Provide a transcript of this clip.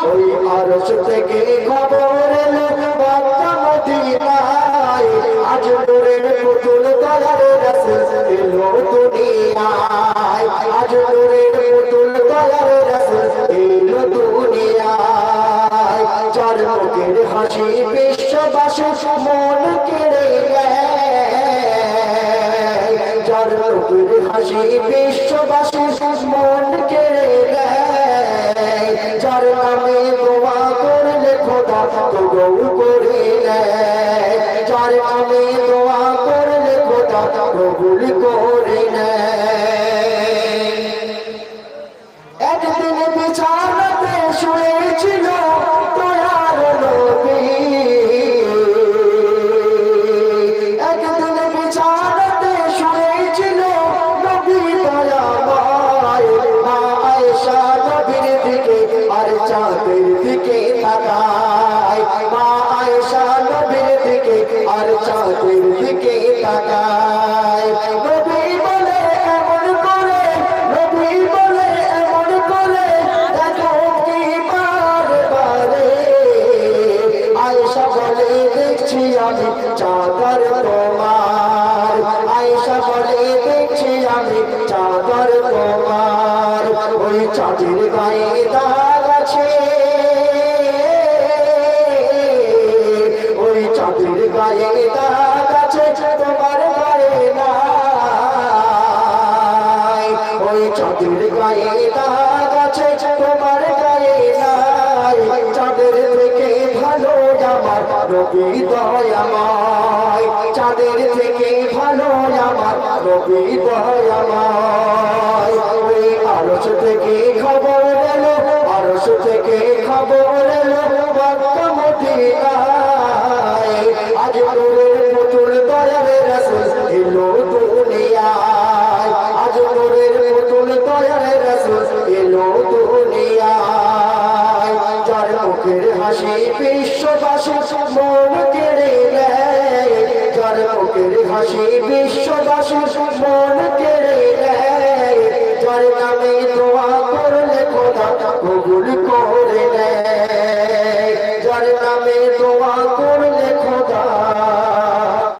ওই আরশ থেকে খবর এলো মক্কা মদিনায় আজ নূরের পুতুল দয়ার রাসূল এলো দুনিয়ায় আজ নূরের পুতুল দয়ার রাসূল এলো দুনিয়ায় যার মুখের হাসি বিশ্ববাসী মন কেড়ে নেয় যার মুখের হাসি বিশ্ববাসী মন কেড়ে নেয় যার নামে দোয়া করলে খোদা কবুল করে নেয় যার নামে দোয়া করলে খোদা কবুল করে নেয় একদিন বিছানাতে শুয়েছিল দয়ার নবী একদিন বিছানাতে শুয়েছিল নবী দয়াময় মা আয়েশা নবীর দিকে আর চাঁদের দিকে তাকায় মা আয়েশা নবীর দিকে আর চাঁদের দিকে তাকায় নবী বলে এমন করে নবী বলে এমন করে দেখো কি বারে বারে আয়েশা বলে দেখছি আমি চাঁদর তোমার আয়েশা বলে দেখছি আমি চাঁদর তোমার ওই চাঁদের গায়ে দাগ আছে ওই চাঁদের গায়ে দাগ আছে তোমার গায়ে নাই ওই চাঁদের গায়ে দাগ আছে তোমার গায়ে নাই চাঁদের থেকে ভালো আমার নবী দয়াময় চাঁদের থেকে ভালো আমার নবী দয়াময় ওই আরশ থেকে খবর এলো আরশ থেকে খবর এলো মক্কা মদিনায় আজ নূরের পুতুল দয়ার রাসূল এলো দুনিয়ায় আজ নূরের পুতুল দয়ার রাসূল এলো দুনিয়ায় যার মুখের হাসি বিশ্ববাসী মন কেড়ে নেয় যার মুখের হাসি বিশ্ববাসী মন কেড়ে নেয় যার নামে দোয়া করলে খোদা কবুল করে নেয় যার নামে